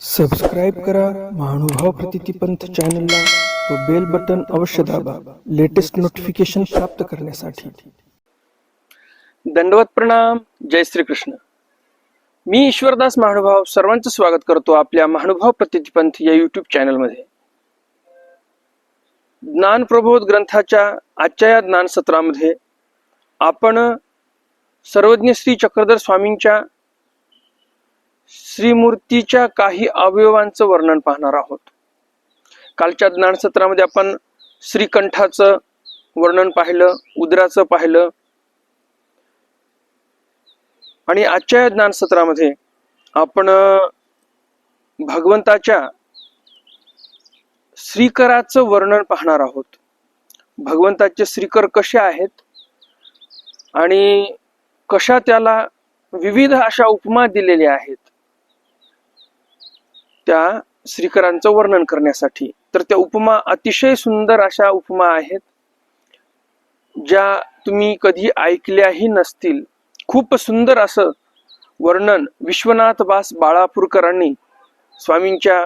Subscribe करा महानुभाव प्रतितीपंथ चॅनलला व बेल बटन अवश्य दाबा लेटेस्ट नोटिफिकेशन प्राप्त करण्यासाठी। दंडवत प्रणाम। जय श्री कृष्ण। मी ईश्वरदास महानुभाव सर्वांचं स्वागत करतो आपल्या महानुभाव प्रतितीपंथ या यूट्यूब चॅनलमध्ये। ज्ञान प्रबोध ग्रंथाच्या आजच्या या ज्ञान सत्रामध्ये आपण सर्वज्ञ श्री चक्रधर स्वामींच्या श्रीमूर्तीच्या काही अवयवांचं वर्णन पाहणार आहोत। कालच्या ज्ञान सत्रामध्ये आपण श्रीकंठाचं वर्णन पाहिलं, उदराचं पाहिलं आणि आजच्या ज्ञान सत्रामध्ये आपण भगवंताच्या श्रीकराचं वर्णन पाहणार आहोत। भगवंताचे श्रीकर कसे आहेत आणि कशा त्याला विविध अशा उपमा दिलेल्या आहेत त्या श्रीकरांचं वर्णन करण्यासाठी। तर त्या उपमा अतिशय सुंदर अशा उपमा आहेत ज्या तुम्ही कधी ऐकल्याही नसतील। खूप सुंदर असं वर्णन विश्वनाथ बास बाळापूरकरांनी स्वामींच्या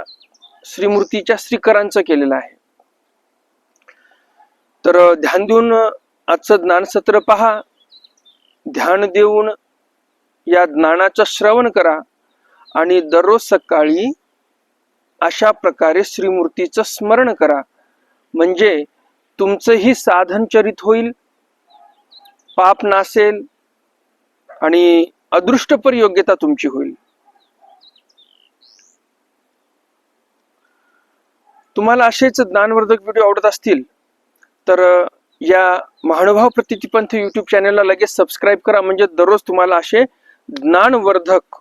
श्रीमूर्तीच्या श्रीकरांचं केलेलं आहे। तर ध्यान देऊन आजचं ज्ञानसत्र पहा, ध्यान देऊन या ज्ञानाचं श्रवण करा आणि दररोज सकाळी अशा प्रकारे श्रीमूर्तीचं स्मरण करा, म्हणजे तुमचंही साधन चरित होईल, पाप नासेल आणि अदृष्टपर योग्यता तुमची होईल। तुम्हाला असेच ज्ञानवर्धक व्हिडिओ आवडत असतील तर या महानुभाव प्रतितीपंथ यूट्यूब चॅनलला लगेच सबस्क्राईब करा, म्हणजे दररोज तुम्हाला असे ज्ञानवर्धक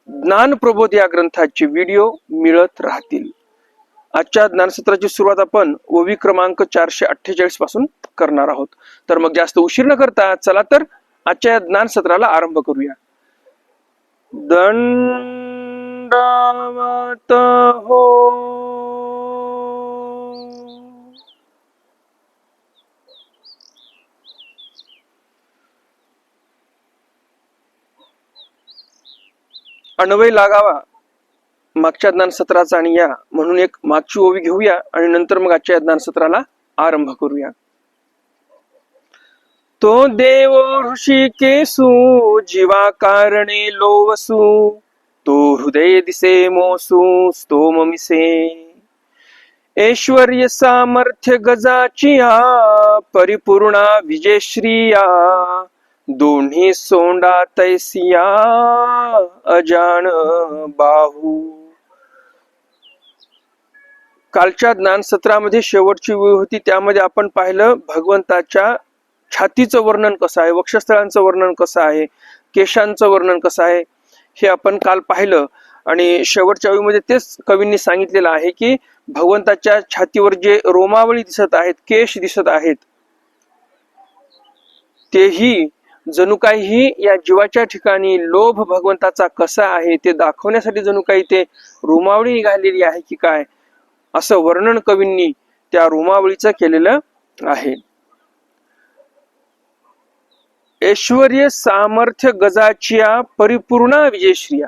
ज्ञान प्रबोध या ग्रंथाचे व्हिडिओ मिळत राहतील। आजच्या ज्ञानसत्राची सुरुवात आपण ओवी क्रमांक 448 पासून करणार आहोत। तर मग जास्त उशीर न करता चला तर आजच्या ज्ञानसत्राला आरंभ करूया। दंडवत हो अन्वय लागावा मागच्या ज्ञान सत्राचा आणि या म्हणून एक मागची ओवी घेऊया आणि नंतर मग आजच्या ज्ञान सत्राला आरंभ करूया। तो देव ऋषिकेशु जीवा कारणे लोवसु, तो हृदय दिसे मोसु स्तोम मिसे, ऐश्वर्य सामर्थ्य गजाचिया परिपूर्णा विजयश्रिया, दोन्ही सोंडा तैसिया अजान बाहू। कालच्या ज्ञान सत्रामध्ये शेवटची वेळ होती, त्यामध्ये आपण पाहिलं भगवंताच्या छातीचं वर्णन कसं आहे, वक्षस्थळांचं वर्णन कसं आहे, केशांचं वर्णन कसं आहे हे आपण काल पाहिलं। आणि शेवटच्या वेळीमध्ये तेच कवींनी सांगितलेलं आहे की भगवंताच्या छातीवर जे रोमावळी दिसत आहेत, केश दिसत आहेत, तेही जणू काही या जीवाच्या ठिकाणी लोभ भगवंताचा कसा आहे ते दाखवण्यासाठी जणू काही ते रोमावळी घालेली आहे की काय, असं वर्णन कवींनी त्या रोमावळीचं केलेलं आहे। ऐश्वर्य सामर्थ्य गजाचिया परिपूर्णा विजयश्रिया,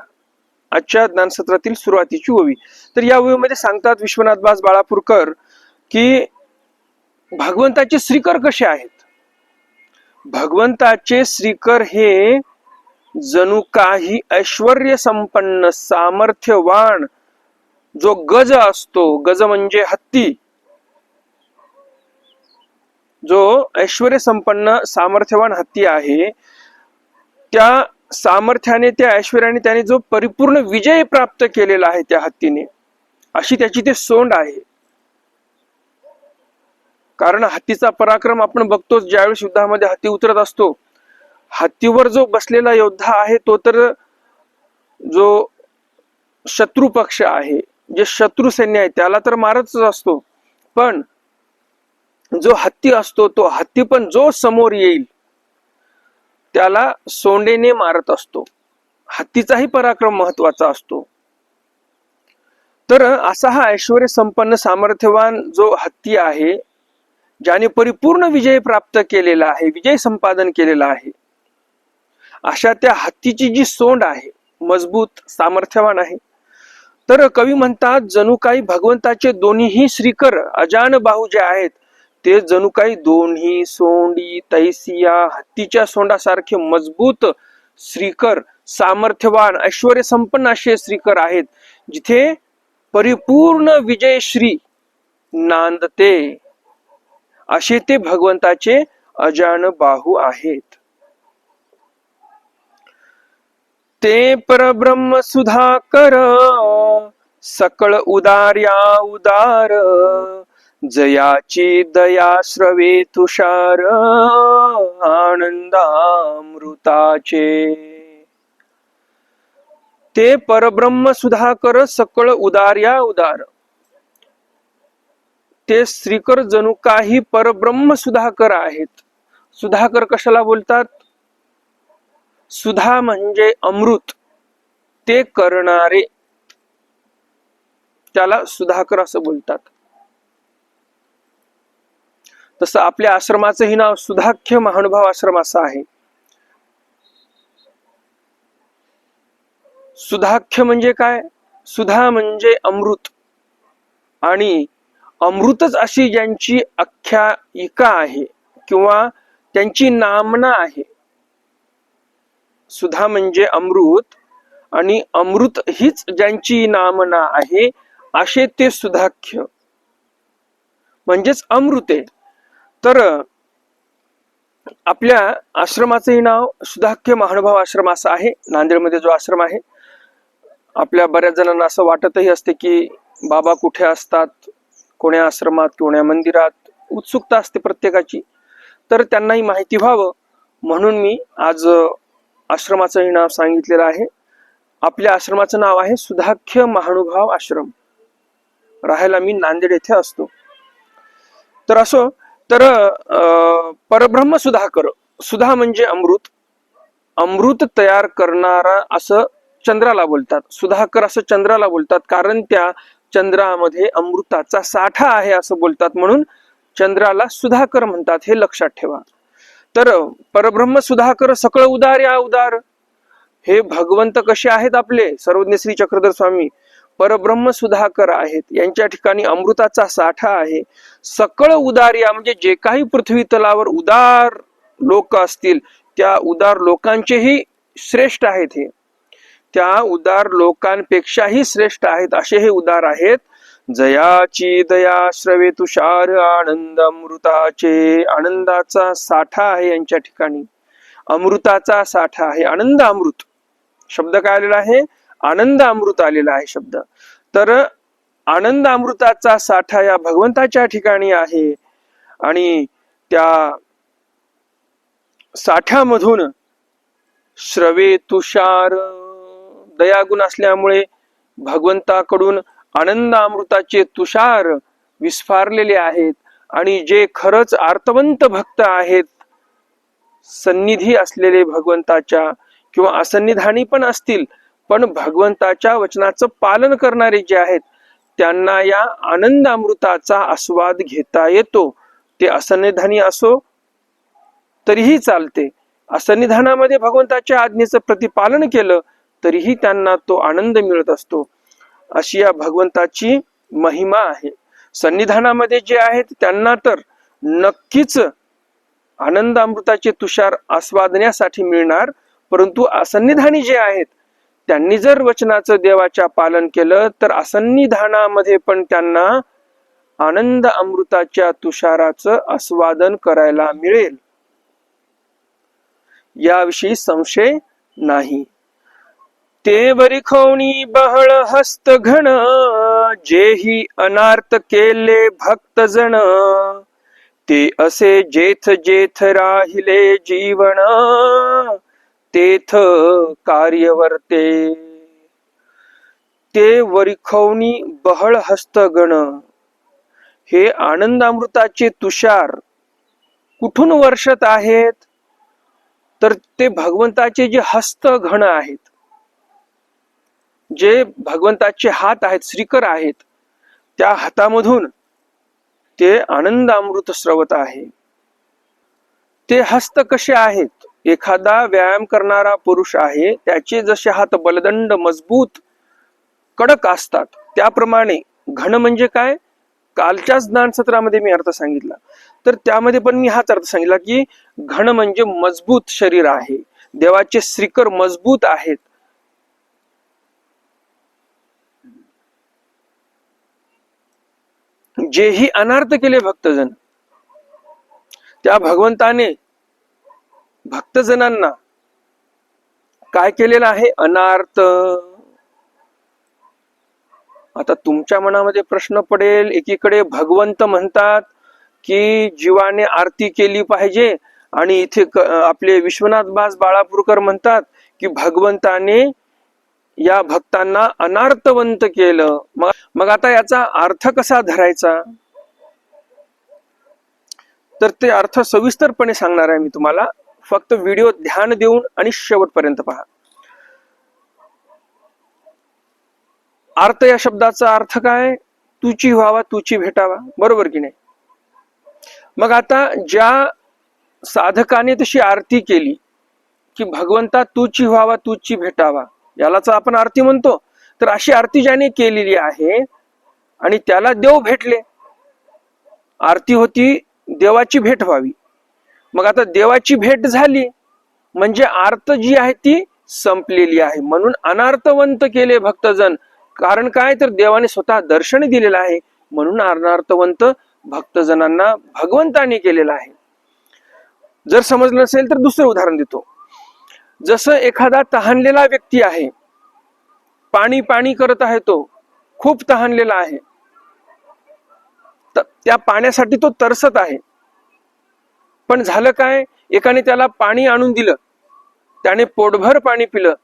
आजच्या ज्ञानसत्रातील सुरुवातीची ओवी। तर या ओवीमध्ये सांगतात विश्वनाथ बास बाळापूरकर की भगवंताचे श्रीकर कसे आहेत। भगवंताचे श्रीकर हे जणू काही ऐश्वर्य संपन्न सामर्थ्यवान जो गज असतो, गज म्हणजे हत्ती, जो ऐश्वर्य संपन्न सामर्थ्यवान हत्ती आहे, त्या सामर्थ्याने त्या ऐश्वर्याने त्याने जो परिपूर्ण विजय प्राप्त केलेला आहे त्या हत्तीने, अशी त्याची ते सोंड आहे। कारण हत्तीचा पराक्रम आपण बघतो, ज्यावेळेस युद्धामध्ये हत्ती उतरत असतो, हत्तीवर जो बसलेला योद्धा आहे तो तर जो शत्रू पक्ष आहे, जे शत्रू सैन्य आहे त्याला तर मारतच असतो, पण जो हत्ती असतो तो हत्ती पण जो समोर येईल त्याला सोंडेने मारत असतो। हत्तीचाही पराक्रम महत्वाचा असतो। तर असा हा ऐश्वर्य संपन्न सामर्थ्यवान जो हत्ती आहे, ज्याने परिपूर्ण विजय प्राप्त केलेला आहे, विजय संपादन केलेला आहे, अशा त्या हत्तीची जी सोंड आहे मजबूत सामर्थ्यवान आहे, तर कवी म्हणतात जणू काही भगवंताचे दोन्हीही श्रीकर अजान बाहू जे आहेत ते जणू काही दोन्ही सोंडी तैसिया हत्तीच्या सोंडासारखे मजबूत श्रीकर, सामर्थ्यवान ऐश्वर्य संपन्न असे श्रीकर आहेत, जिथे परिपूर्ण विजयश्री नांदते असे ते भगवंताचे अजान बाहू आहेत. ते परब्रह्म सुधाकर सकळ उदार्या उदार, जयाची दया श्रवे तुषार आनंदामृताचे. ते परब्रह्म सुधाकर सकळ उदार्या उदार. ते श्रीकर जणू काही परब्रह्म सुधाकर आहेत. सुधाकर कशाला बोलतात? सुधा म्हणजे अमृत, ते करणारे त्याला सुधाकर असं बोलतात. तसं आपल्या आश्रमाचंही नाव सुधाख्य महानुभाव आश्रम असं आहे. सुधाख्य म्हणजे काय? सुधा म्हणजे अमृत, आणि अमृतच अशी ज्यांची आख्यायिका आहे किंवा त्यांची नामना आहे. सुधा म्हणजे अमृत, आणि अमृत हीच ज्यांची नामना आहे असे ते सुधाख्य म्हणजेच अमृत आहे. तर आपल्या आश्रमाचंही नाव सुधाख्य महानुभाव आश्रम असं आहे. नांदेडमध्ये जो आश्रम आहे, आपल्या बऱ्याच जणांना असं वाटतही असते की बाबा कुठे असतात, कोण्या आश्रमात, कोण्या मंदिरात, उत्सुकता असते प्रत्येकाची. तर त्यांनाही माहिती व्हावं म्हणून मी आज आश्रमाचंही नाव सांगितलेलं आहे. आपल्या आश्रमाचं नाव आहे सुधाख्य महानुभाव आश्रम. राहायला मी नांदेड येथे असतो. तर असो, तर परब्रह्म सुधाकर, सुधा म्हणजे अमृत, अमृत तयार करणारा असं चंद्राला बोलतात. सुधाकर असं चंद्राला बोलतात, कारण त्या चंद्रामध्ये अमृताचा साठा आहे असं बोलतात, म्हणून चंद्राला सुधाकर म्हणतात. हे लक्षात ठेवा. तर परब्रह्म सुधाकर सकळ उदार या उदार, हे भगवंत कसे आहेत? आपले सर्वज्ञ श्री चक्रधर स्वामी परब्रह्म सुधाकर आहेत. यांच्या ठिकाणी अमृताचा साठा आहे. सकळ उदार या म्हणजे जे काही पृथ्वी तलावर उदार लोक असतील त्या उदार लोकांचेही श्रेष्ठ आहेत. हे त्या उदार लोकांपेक्षाही श्रेष्ठ आहेत असे हे उदार आहेत. जयाची दया श्रवे तुषार आनंद अमृताचे. आनंदाचा साठा आहे यांच्या ठिकाणी, अमृताचा साठा आहे. आनंद अमृत शब्द काय आलेला आहे? आनंद अमृत आलेला आहे शब्द. तर आनंद अमृताचा साठा या भगवंताच्या ठिकाणी आहे, आणि त्या साठ्यामधून श्रवे तुषार, दयागुण असल्यामुळे भगवंताकडून आनंद अमृताचे तुषार विस्फारलेले आहेत. आणि जे खरंच आर्तवंत भक्त आहेत, सन्निधी असलेले भगवंताच्या किंवा असन्निधानी पण असतील, पण भगवंताच्या वचनाचं पालन करणारे जे आहेत त्यांना या आनंद अमृताचा आस्वाद घेता येतो. ते असन्निधानी असो तरीही चालते, असन्निधानामध्ये भगवंताच्या आज्ञेचं प्रतिपालन केलं तरीही त्यांना तो आनंद मिळत असतो. अशी या भगवंताची महिमा आहे. सन्निधानामध्ये जे आहेत त्यांना तर नक्कीच आनंद अमृताचे तुषार आस्वादण्यासाठी मिळणार, परंतु असन्निधानी जे आहेत त्यांनी जर वचनाचं देवाच्या पालन केलं तर असन्निधानामध्ये पण त्यांना आनंद अमृताच्या तुषाराचं आस्वादन करायला मिळेल, याविषयी संशय नाही. ते वरिखोणी बहळ हस्त घन, जेही अनार्थ केले भक्त जण, ते असे जेथ जेथ राहिले जीवन, तेथ कार्यवर्ते. ते वरिखोणी बहळ हस्त गण, हे आनंद अमृताचे तुषार कुठून वर्षत आहेत? तर ते भगवंताचे जे हस्त घन आहेत, जे भगवंताचे हात आहेत, श्रीकर आहेत, त्या हातामधून ते आनंद अमृत स्रवत आहे. ते हस्त कसे आहेत? एखादा व्यायाम करणारा पुरुष आहे, त्याचे जसे हात बलदंड मजबूत कडक असतात. त्याप्रमाणे घन म्हणजे काय, कालच्याच ज्ञान सत्रामध्ये मी अर्थ सांगितला, तर त्यामध्ये पण मी हाच अर्थ सांगितला की घन म्हणजे मजबूत शरीर आहे, देवाचे श्रीकर मजबूत आहेत. जेही अनार्थ केले भक्तजन, त्या भगवंताने भक्तजनांना काय केलेलं आहे, अनार्थ. आता तुमच्या मनामध्ये प्रश्न पडेल, एकीकडे भगवंत म्हणतात की जीवाने आरती केली पाहिजे, आणि इथे आपले विश्वनाथ बास बाळापूरकर म्हणतात की भगवंताने या भक्तांना अनार्थवंत केलं. मग आता याचा अर्थ कसा धरायचा, तर ते अर्थ सविस्तरपणे सांगणार आहे मी तुम्हाला. फक्त व्हिडिओ ध्यान देऊन आणि शेवटपर्यंत पहा. अर्थ या शब्दाचा अर्थ काय, तुची व्हावा तुची भेटावा, बरोबर की नाही. मग आता ज्या साधकाने तशी आरती केली की भगवंता तुची व्हावा तुची भेटावा, यालाच आपण आरती म्हणतो, तर अशी आरती ज्याने केलेली आहे आणि त्याला देव भेटले, आरती होती देवाची भेट व्हावी. मग आता देवाची भेट झाली म्हणजे आर्त जी आहे ती संपलेली आहे, म्हणून अनार्थवंत केले भक्तजन. कारण काय, तर देवाने स्वतः दर्शन दिलेलं आहे, म्हणून अनार्थवंत भक्तजनांना भगवंताने केलेलं आहे. जर समजलं नसेल तर दुसरं उदाहरण देतो. जसं एखादा तहानलेला व्यक्ती आहे, पाणी पाणी करत आहे, तो खूप तहानलेला आहे, त्या पाण्यासाठी तो तरसत आहे. पण झालं काय, एकाने त्याला पाणी आणून दिलं, त्याने पोटभर पाणी पिलं,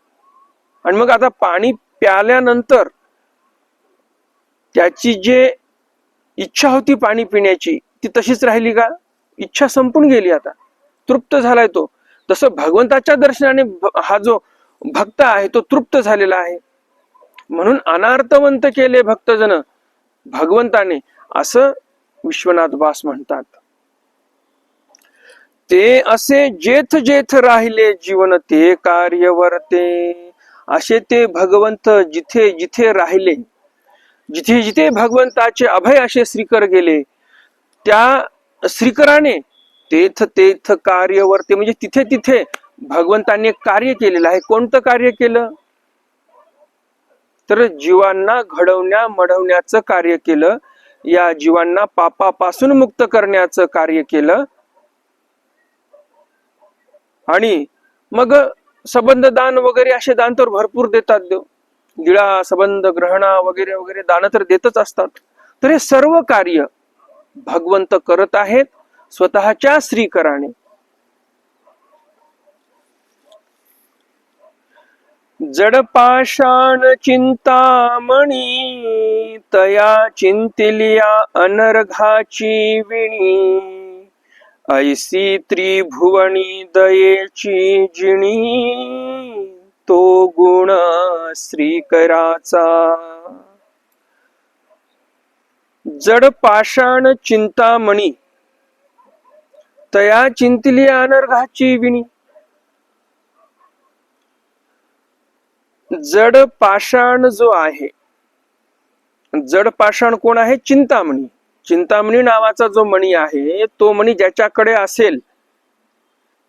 आणि मग आता पाणी प्याल्यानंतर त्याची जे इच्छा होती पाणी पिण्याची ती तशीच राहिली का, इच्छा संपून गेली, आता तृप्त झालाय तो. तसं भगवंताच्या दर्शनाने हा जो भक्त आहे तो तृप्त झालेला आहे, म्हणून अनार्थवंत केले भक्तजन भगवंताने, असं विश्वनाथ बास म्हणतात. ते असे जेथ जेथ राहिले जीवन ते कार्य वर्ते. असे ते भगवंत जिथे जिथे राहिले, जिथे जिथे भगवंताचे अभय असे श्रीकर गेले, त्या श्रीकराने तेथ तेथ कार्य वर्ते, म्हणजे तिथे तिथे भगवंताने कार्य केलेलं आहे. कोणतं कार्य केलं, तर जीवांना घडवण्या मढवण्याचं कार्य केलं, या जीवांना पापापासून मुक्त करण्याचं कार्य केलं. आणि मग संबंध दान वगैरे असे दान तर भरपूर देतात देव, गिळा संबंध ग्रहणा वगैरे वगैरे दान तर देतच असतात. तर हे सर्व कार्य भगवंत करत आहेत स्वतःच्या श्रीकराने. जड पाषाण चिंतामणी तया चिंतिलिया अनर्घाची विणी. ऐसी त्रिभुवनी दयेची जिणी तो गुण श्रीकराचा. जड पाषाण चिंतामणी तया चिंतिली अनर्घाची विणी. जड पाषाण जो आहे, जड पाषाण कोण आहे, चिंतामणी. चिंतामणी नावाचा जो मणी आहे, तो मणी ज्याच्याकडे असेल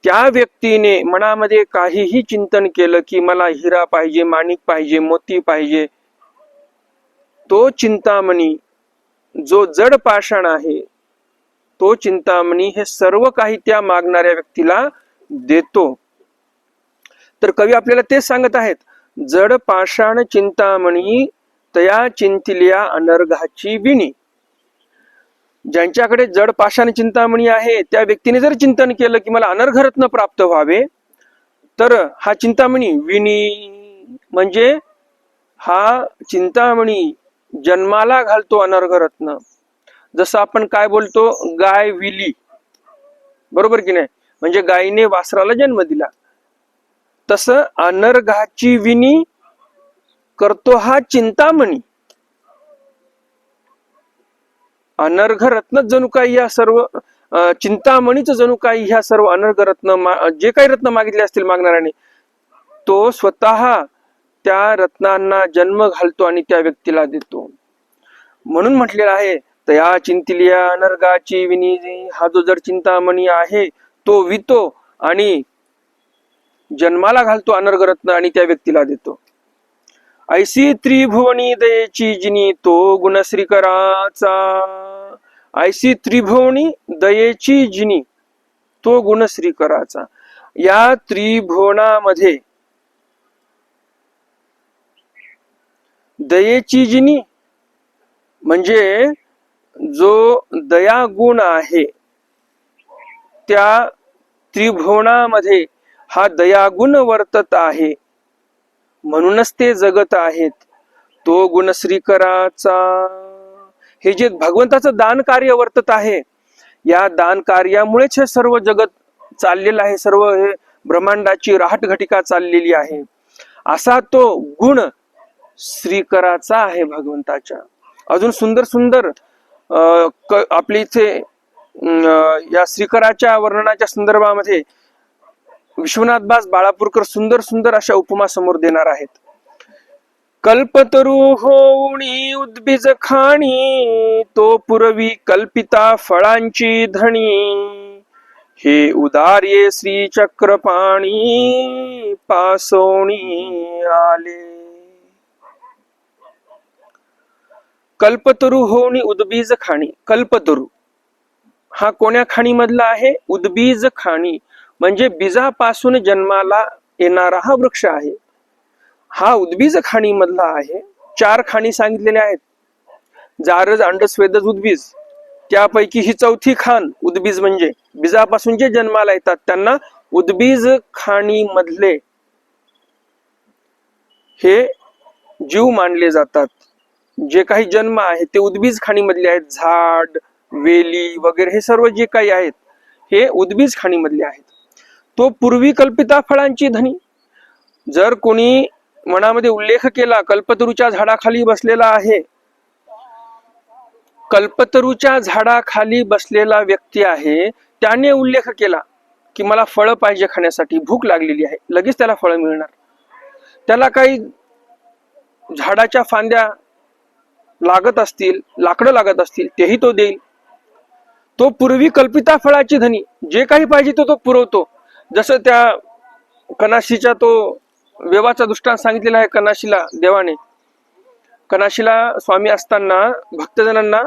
त्या व्यक्तीने मनामध्ये काहीही चिंतन केलं की मला हिरा पाहिजे, माणिक पाहिजे, मोती पाहिजे, तो चिंतामणी जो जड पाषाण आहे, तो चिंतामणी हे सर्व काही त्या मागणाऱ्या व्यक्तीला देतो. तर कवी आपल्याला तेच सांगत आहेत, जड पाषाण चिंतामणी तया चिंतिलिया अनर्घाची विणी. ज्यांच्याकडे जड पाषाण चिंतामणी आहे त्या व्यक्तीने जर चिंतन केलं की मला अनर्घरत्न प्राप्त व्हावे, तर हा चिंतामणी विणी म्हणजे हा चिंतामणी जन्माला घालतो अनर्घरत्न. जसं आपण काय बोलतो, गाय विली, बरोबर की नाही, म्हणजे गायीने वासराला जन्म दिला. तसं अनर्घाची विणी करतो हा चिंतामणी. अनर्घ रत्न जणू काही या सर्व चिंतामणीच जणू काही ह्या सर्व अनर्घ रत्न जे काही रत्न मागितले असतील मागणाऱ्याने, तो स्वतः त्या रत्नांना जन्म घालतो आणि त्या व्यक्तीला देतो. म्हणून म्हटलेलं आहे, तया चिंतिलिया नरगाची विनी, हा जो जर चिंतामणी आहे तो वितो आणि जन्माला घालतो अनर्ग रत्न आणि त्या व्यक्तीला देतो. ऐसी त्रिभुवनी दयेची जिनी, तो गुण श्रीकराचा. ऐसी त्रिभुवनी दयेची जिनी, तो गुण श्रीकराचा. या त्रिभुवनामध्ये दयेची जिनी म्हणजे जो दया गुण आहे, त्या त्रिभुवनामध्ये हा दयागुण वर्तत आहे, म्हणूनच ते जगत आहेत. तो गुण श्रीकराचा. हे जे भगवंताचं दान कार्य वर्तत आहे, या दान कार्यामुळेच हे सर्व जगत चाललेलं आहे, सर्व हे ब्रह्मांडाची राहटघटिका चाललेली आहे. असा तो गुण श्रीकराचा आहे भगवंताच्या. अजून सुंदर सुंदर आपल्या इथे या श्रीकराच्या वर्णनाच्या संदर्भामध्ये विश्वनाथ दास बाळापूरकर सुंदर सुंदर अशा उपमा समोर देणार आहेत. कल्पतरू होऊनी उद्बीज खाणी, तो पुरवी कल्पिता फळांची धणी. हे उदार्ये श्री चक्रपाणी, पासोणी आले. कल्पतरू होऊनी उद्बीज खाणी. कल्पतरू हा कोण्या खाणी मधला आहे? उद्बीज खाणी म्हणजे बीजापासून जन्माला येणारा हा वृक्ष आहे. हा उद्बीज खाणी मधला आहे. 4 खाणी सांगितलेल्या आहेत, जारज, अंड, स्वेदज, उद्बीज. त्यापैकी ही 4थी खाण उद्बीज म्हणजे बीजापासून जे जन्माला येतात त्यांना उद्बीज खाणी मधले हे जीव मानले जातात. जे काही जन्म आहे ते उद्बीज खाणी मधले आहेत. झाड, वेली वगैरे हे सर्व जे काही आहेत हे उद्बीज खाणी मधले आहेत. तो पूर्वी कल्पिता फळांची धनी. जर कोणी मनामध्ये उल्लेख केला कल्पतरूच्या झाडाखाली बसलेला आहे, कल्पतरूच्या झाडाखाली बसलेला व्यक्ती आहे, त्याने उल्लेख केला की मला फळं पाहिजे खाण्यासाठी, भूक लागलेली आहे, लगेच त्याला फळं मिळणार. त्याला काही झाडाच्या फांद्या लागत असतील, लाकडं लागत असतील, तेही तो देईल. तो पूर्वी कल्पिता फळाची धनी, जे काही पाहिजे तो पुरवतो. जसं त्या कनाशीचा तो वेवाचा दृष्टांत सांगितलेला आहे. कनाशीला देवाने, कनाशीला स्वामी असताना भक्तजनांना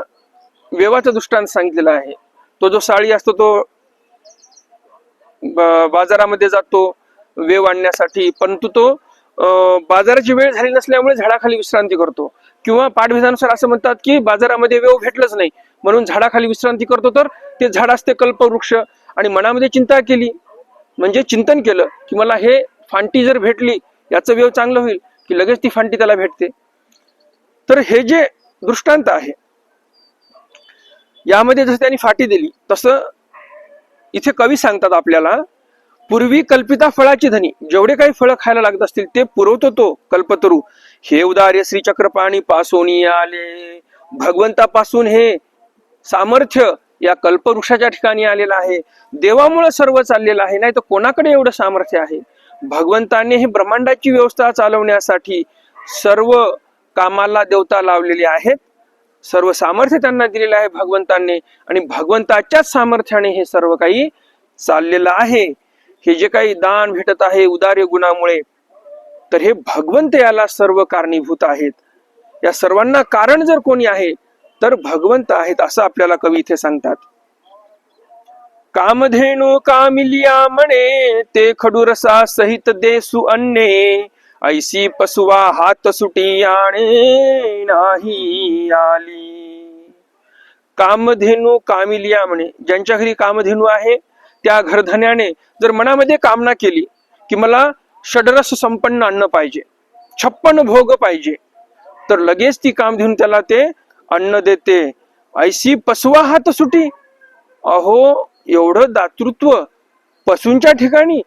वेवाचा दृष्टांत सांगितलेला आहे. तो जो साळी असतो तो बाजारामध्ये जातो वेव आणण्यासाठी, परंतु तो बाजाराची वेळ झाली नसल्यामुळे झाडाखाली विश्रांती करतो. किंवा पाठभेदानुसार असं म्हणतात की बाजारामध्ये वेव भेटलंच नाही म्हणून झाडाखाली विश्रांती करतो. तर ते झाड असते कल्पवृक्ष. आणि मनामध्ये चिंता केली म्हणजे चिंतन केलं की मला हे फांटी जर भेटली, याचं वेव चांगलं होईल, की लगेच ती फांटी त्याला भेटते. तर हे जे दृष्टांत आहे यामध्ये जसं त्यांनी फाटी दिली तसं इथे कवी सांगतात आपल्याला, पूर्वी कल्पिता फळाची धनी, जेवढे काही फळं खायला लागत असतील ते पुरवतो तो कल्पतरू. हे उदार्य श्री चक्रपाणी, पासोनी आले. भगवंतापासून हे सामर्थ्य या कल्पवृक्षाच्या ठिकाणी आलेलं आहे. देवामुळे सर्व चाललेलं आहे, नाही तर कोणाकडे एवढं सामर्थ्य आहे? भगवंताने हे ब्रह्मांडाची व्यवस्था चालवण्यासाठी सर्व कामाला देवता लावलेले आहेत. सर्व सामर्थ्य त्यांना दिलेलं आहे भगवंतांनी, आणि भगवंताच्याच सामर्थ्याने हे सर्व काही चाललेलं आहे. हे जे काही दान भेटत आहे उदार्य गुणामुळे, तर हे भगवंत याला सर्व कारणीभूत आहेत. या सर्वांना कारण जर कोणी आहे तर भगवंत आहेत, असं आपल्याला कवी इथे सांगतात. कामधेनु कामिलिया म्हणे, ते खडूरसा सहित देसु अन्ने. ऐसी पसुवा हात सुटी आणे, नाही आली. कामधेनु कामिलिया म्हणे, ज्यांच्या घरी कामधेनु आहे त्या घरधन्याने जर मनामध्ये कामना केली की मला षडरस संपन्न अन्न पाहिजे, 56 भोग पाहिजे, तर लगेच ती कामधेनु त्याला ते अन्न देते. ऐसी पसुवा हात सुटी. अहो, एवढं दातृत्व पशूंच्या ठिकाणी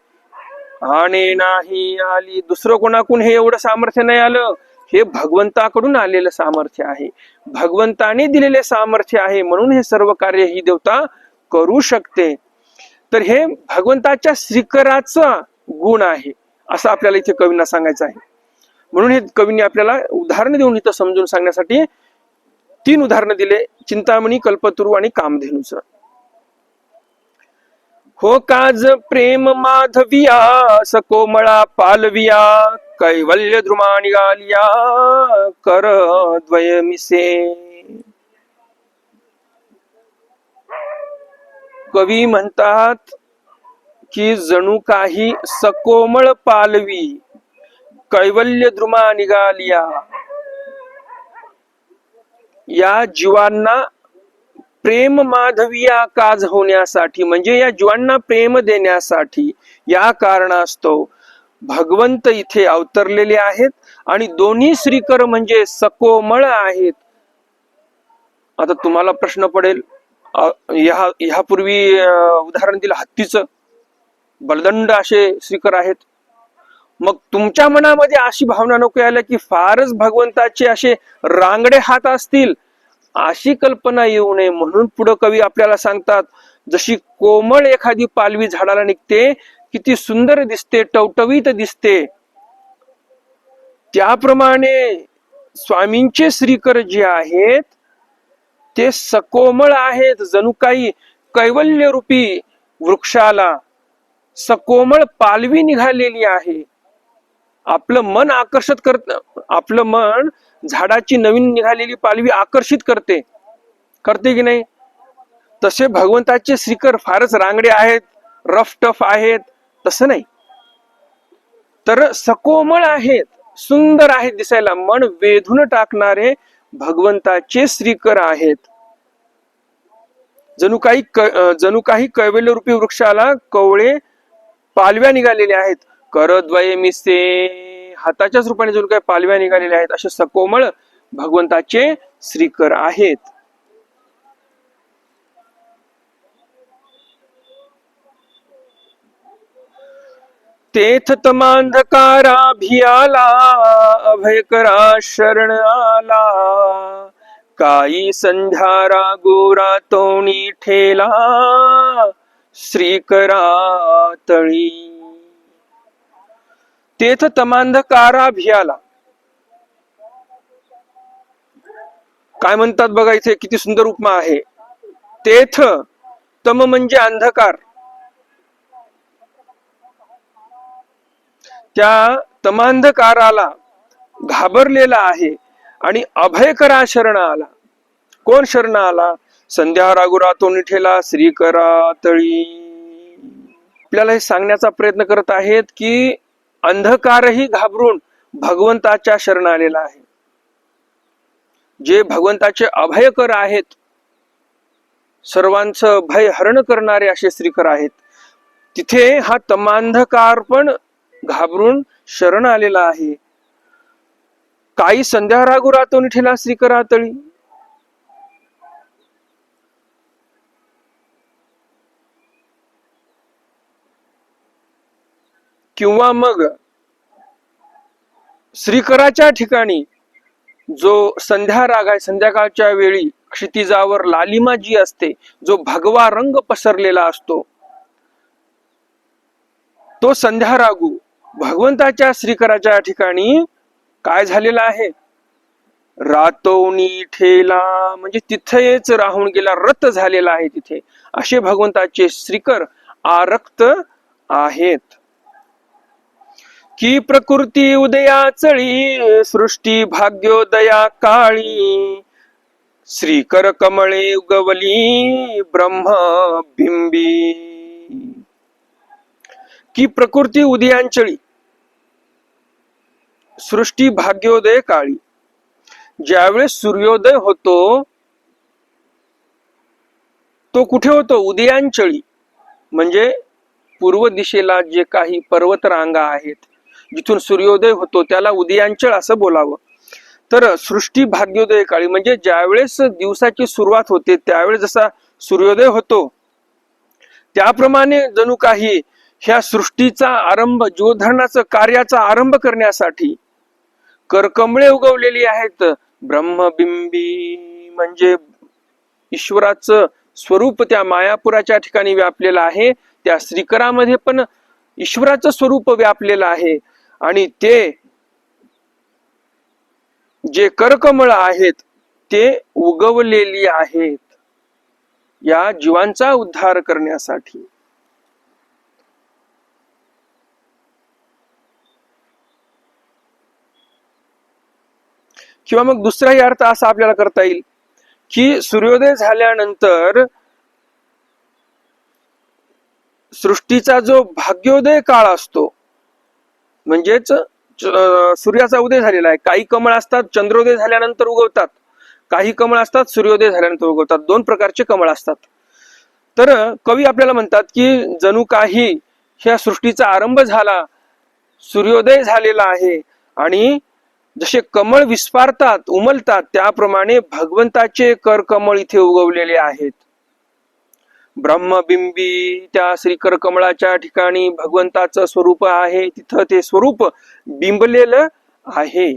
आणि नाही आली. दुसरं कोणाकडून हे एवढं सामर्थ्य नाही आलं, हे भगवंताकडून आलेलं सामर्थ्य आहे. भगवंताने दिलेले सामर्थ्य आहे म्हणून हे सर्व कार्य ही देवता करू शकते. तर हे भगवंताच्या श्रीकराचा गुण आहे असं आपल्याला इथे कवींना सांगायचं आहे. म्हणून हे कवींनी आपल्याला उदाहरण देऊन इथं समजून सांगण्यासाठी 3 उदाहरणं दिले, चिंतामणी, कल्पतरू आणि कामधेनूचं. हो काज प्रेम माधविया सकोमळा पालविया, कैवल्य द्रुमा निघालिया कर द्वय मिसे. कवी म्हणतात की जणू काही सकोमळ पालवी, कैवल्य द्रुमा निघालिया, या जीवांना प्रेम माधविया काज होण्यासाठी, म्हणजे या जीवांना प्रेम देण्यासाठी, या कारणास्तव भगवंत इथे अवतरलेले आहेत आणि दोन्ही श्रीकर म्हणजे सकोमळ आहेत. आता तुम्हाला प्रश्न पडेल, ह्यापूर्वी उदाहरण दिलं हत्तीचं, बलदंड असे श्रीकर आहेत. मग तुमच्या मनामध्ये अशी भावना नको यायला की फारच भगवंताचे असे रांगडे हात असतील, अशी कल्पना येऊ नये म्हणून पुढे कवी आपल्याला सांगतात, जशी कोमळ एखादी पालवी झाडाला निघते, किती सुंदर दिसते, टवटवीत दिसते, त्याप्रमाणे स्वामींचे श्रीकर जे आहेत ते सकोमळ आहेत. जणू काही कैवल्य रूपी वृक्षाला सकोमळ पालवी निघालेली आहे. आपलं मन आकर्षित करत, आपलं मन झाडाची नवीन निघालेली पालवी आकर्षित करते की नाही? तसे भगवंताचे श्रीकर फारच रांगडे आहेत, रफ टफ आहेत, तसं नाही, तर सकोमळ आहेत, सुंदर आहेत दिसायला, मन वेधून टाकणारे भगवंताचे श्रीकर आहेत. जणू काही कैवल्य रूपी वृक्षाला कवळे पालव्या निघालेल्या आहेत. करद्वय मिसे, हाताच्याच रूपाने जणू काही पालव्या निघालेल्या आहेत, असे सकोमळ भगवंताचे श्रीकर आहेत. तेथ तमांधकारा भियाला, अभयकरा शरण आला, काई संध्यारा गोरा तोणी ठेला, श्रीकरा तळी. तेथ तमांधकारा भियाला, काय म्हणतात बघा, इथे किती सुंदर उपमा आहे. तेथ, तम म्हणजे अंधकार, त्या तमांधकाराला घाबरलेला आहे आणि अभयकरा शरण आला. कोण शरण आला? संध्या रागुरा तोंडी ठेला, श्रीकरा तळी. आपल्याला हे सांगण्याचा प्रयत्न करत आहेत की अंधकारही घाबरून भगवंताच्या शरण आलेला आहे. जे भगवंताचे अभयकर आहेत, सर्वांचं भय हरण करणारे असे श्रीकर आहेत, तिथे हा तमांधकार पण घाबरून शरण आलेला आहे. काही संध्या रागू रातून ठेला, श्रीकरा तळी. किंवा मग श्रीकराच्या ठिकाणी जो संध्या राग आहे, संध्याकाळच्या वेळी क्षितिजावर लालिमा जी असते, जो भगवा रंग पसरलेला असतो, तो संध्या रागू भगवंताच्या श्रीकराच्या ठिकाणी काय झालेला आहे? रातोनी ठेला, म्हणजे तिथेच राहून गेला, रत झालेला आहे तिथे. असे भगवंताचे श्रीकर आरक्त आहेत. की प्रकृती उदया चळी, सृष्टी भाग्योदया काळी, श्रीकर कमळे उगवली ब्रह्म बिंबी. की प्रकृती उदयांचळी, सृष्टी भाग्योदय काळी. ज्यावेळेस सूर्योदय होतो तो कुठे होतो? उदयांचळी, म्हणजे पूर्व दिशेला जे काही पर्वत रांगा आहेत जिथून सूर्योदय होतो त्याला उदयांचळ असं बोलावं. तर सृष्टी भाग्योदय काळी म्हणजे ज्यावेळेस दिवसाची सुरुवात होते त्यावेळेस जसा सूर्योदय होतो, त्याप्रमाणे जणू काही ह्या सृष्टीचा आरंभ, जीवधरणाचं कार्याचा आरंभ करण्यासाठी करकमळे उगवलेली आहेत. ब्रह्मबिंबी म्हणजे ईश्वराचं स्वरूप त्या मायापुराच्या ठिकाणी व्यापलेलं आहे. त्या श्रीकरामध्ये पण ईश्वराचं स्वरूप व्यापलेलं आहे आणि ते जे करकमळ आहेत ते उगवलेली आहेत या जीवांचा उद्धार करण्यासाठी. किंवा मग दुसराही अर्थ असा आपल्याला करता येईल की सूर्योदय झाल्यानंतर सृष्टीचा जो भाग्योदय काळ असतो, म्हणजेच सूर्याचा उदय झालेला आहे. काही कमळ असतात चंद्रोदय झाल्यानंतर उगवतात, काही कमळ असतात सूर्योदय झाल्यानंतर उगवतात. दोन प्रकारचे कमळ असतात. तर कवी आपल्याला म्हणतात की जणू काही ह्या सृष्टीचा आरंभ झाला, सूर्योदय झालेला आहे आणि जसे कमळ विस्फारतात उमलतात त्याप्रमाणे भगवंताचे करकमळ इथे उगवलेले आहेत. ब्रह्मबिंबी त्या श्रीकर कमळाच्या ठिकाणी भगवंताचं स्वरूप आहे, तिथं ते स्वरूप बिंबलेलं आहे.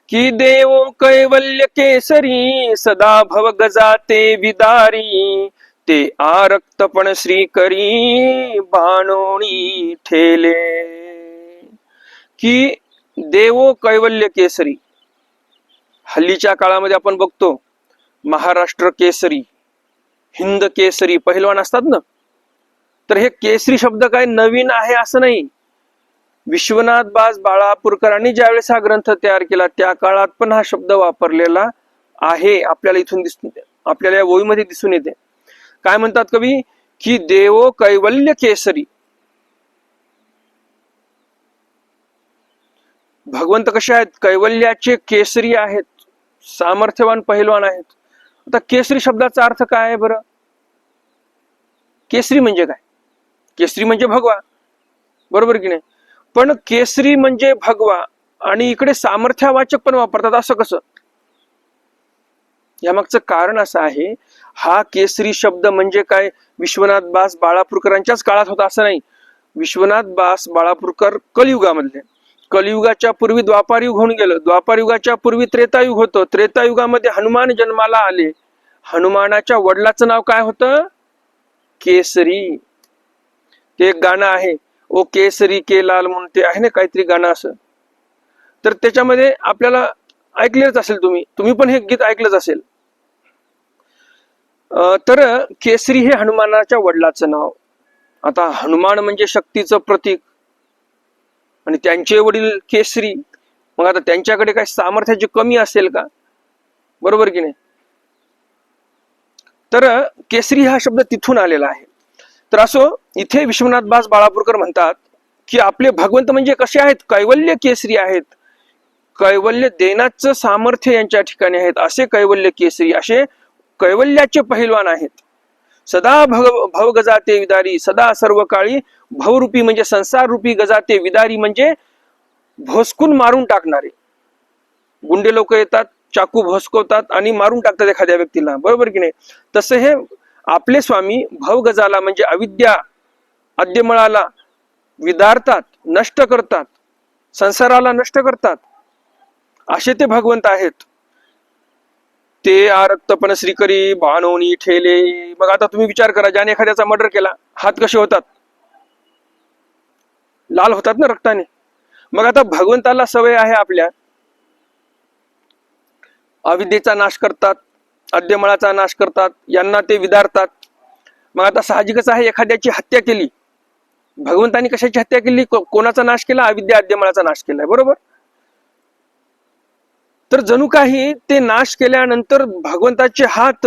की देव कैवल्य केसरी सदा भव गजाते विदारी ते आरक्तपण श्रीकरी बाणोणी ठेले. की देवो कैवल्य केसरी, हल्लीच्या काळामध्ये आपण बघतो महाराष्ट्र केसरी, हिंद केसरी पहिलवान असतात ना, तर हे केसरी शब्द काय नवीन आहे असं नाही. विश्वनाथ बास बाळापूरकरांनी ज्यावेळेस हा ग्रंथ तयार केला त्या काळात पण हा शब्द वापरलेला आहे. आपल्याला इथून आपल्याला या ओळीमध्ये दिसून येते. काय म्हणतात कवी की देवो कैवल्य केसरी, भगवंत कसे आहेत, कैवल्याचे केसरी आहेत, सामर्थ्यवान पहिलवान आहेत. आता केसरी शब्दाचा अर्थ काय आहे बरं? केसरी म्हणजे काय? केसरी म्हणजे भगवा, बरोबर की नाही? पण केसरी म्हणजे भगवा आणि इकडे सामर्थ्यवाचक पण वापरतात, असं कसं? यामागचं कारण असं आहे, हा केसरी शब्द म्हणजे काय विश्वनाथ बास बाळापूरकरांच्याच काळात होता असं नाही. विश्वनाथ बास बाळापूरकर कलियुगामधले, कलियुगाच्या पूर्वी द्वापारयुग होऊन गेलं, द्वापारयुगाच्या पूर्वी त्रेतायुग होतं, त्रेतायुगामध्ये हनुमान जन्माला आले. हनुमानाच्या वडिलाचं नाव काय होतं? केसरी. ते एक गाणं आहे, ओ केसरी के लाल म्हणून, ते आहे ना काहीतरी गाणं असं. तर त्याच्यामध्ये आपल्याला ऐकलेच असेल, तुम्ही पण हे गीत ऐकलंच असेल. तर केसरी हे हनुमानाच्या वडिलाचं नाव. आता हनुमान म्हणजे शक्तीचं प्रतीक आणि त्यांचे वडील केसरी, मग आता त्यांच्याकडे काही सामर्थ्याची कमी असेल का? बरोबर की नाही? तर केसरी हा शब्द तिथून आलेला आहे. तर असो, इथे विश्वनाथ बास बाळापूरकर म्हणतात की आपले भगवंत म्हणजे कसे आहेत? कैवल्य केसरी आहेत, कैवल्य देण्याचं सामर्थ्य यांच्या ठिकाणी आहेत, असे कैवल्य केसरी, असे कैवल्याचे पहिलवान आहेत. सदा भव गजाते विदारी, सदा सर्व काळी भवरूपी म्हणजे संसार रूपी, गजाते विदारी म्हणजे भोसकून मारून टाकणारे. गुंडे लोक येतात, चाकू भोसकवतात आणि मारून टाकतात एखाद्या व्यक्तीला, बरोबर की नाही? तसं हे आपले स्वामी भवगजाला म्हणजे अविद्या अद्यमळाला विदारतात, नष्ट करतात, संसाराला नष्ट करतात, असे ते भगवंत आहेत. ते आरक्तपण श्रीकरी बाणोनी ठेले. मग आता तुम्ही विचार करा, ज्याने एखाद्याचा मर्डर केला, हात कसे होतात? लाल होतात ना रक्ताने. मग आता भगवंताला सवय आहे आपल्या अविद्येचा नाश करतात, अद्यमळाचा नाश करतात, यांना ते विदारतात. मग आता साहजिकच आहे, एखाद्याची हत्या केली, भगवंतानी कशाची हत्या केली? कोणाचा नाश केला? अविद्या अद्यमळाचा नाश केलाय, बरोबर? तर जणू काही ते नाश केल्यानंतर भगवंताचे हात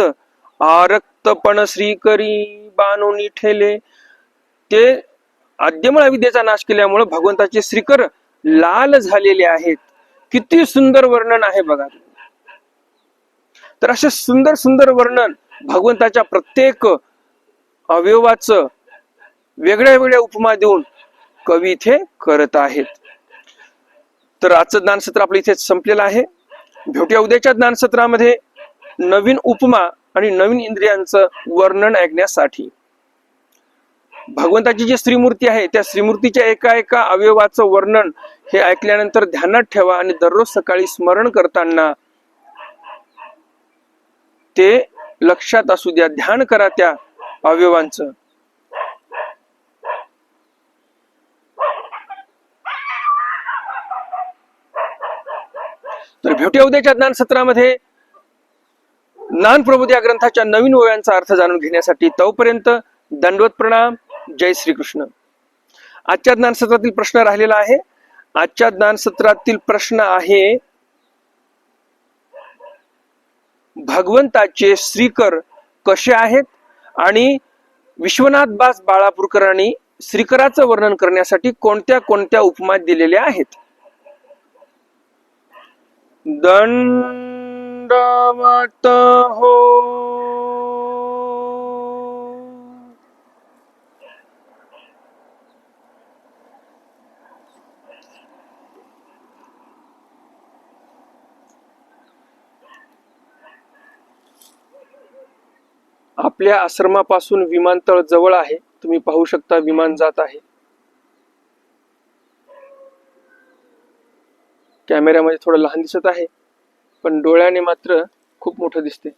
आरक्तपण श्रीकरी बाणोनी ठेले, ते अद्यमळ अविद्येचा नाश केल्यामुळे भगवंताचे श्रीकर लाल झालेले आहेत. किती सुंदर वर्णन आहे बघा. तर असे सुंदर सुंदर वर्णन भगवंताच्या प्रत्येक अवयवाचं वेगळ्या वेगळ्या उपमा देऊन कवी इथे करत आहेत. तर आजचं ज्ञानसत्र आपलं इथे संपलेलं आहे. भेटूया उद्याच्या ज्ञानसत्रामध्ये नवीन उपमा आणि नवीन इंद्रियांचं वर्णन ऐकण्यासाठी. भगवंताची जी श्रीमूर्ती आहे त्या श्रीमूर्तीच्या एका एका अवयवाचं वर्णन हे ऐकल्यानंतर ध्यानात ठेवा आणि दररोज सकाळी स्मरण करताना ते लक्षात असू द्या, ध्यान करा त्या अवयवांचं. भेटूया उद्याच्या ज्ञान सत्रामध्ये ज्ञान प्रबोध या ग्रंथाच्या नवीन ओव्यांचा अर्थ जाणून घेण्यासाठी. तोपर्यंत दंडवत प्रणाम. जय श्रीकृष्ण. आजच्या ज्ञान सत्रातील प्रश्न राहिलेला आहे. आजच्या ज्ञान सत्रातील प्रश्न आहे, भगवंताचे श्रीकर कसे आहेत आणि विश्वनाथ बास बाळापूरकरांनी श्रीकराचं वर्णन करण्यासाठी कोणत्या कोणत्या उपमा दिलेल्या आहेत. दंडवत हो. आपल्या आश्रमापासून विमानतळ जवळ आहे. तुम्ही पाहू शकता विमान जात आहे. कॅमेऱ्यामध्ये थोडं लहान दिसत आहे, पण डोळ्याने मात्र खूप मोठं दिसते.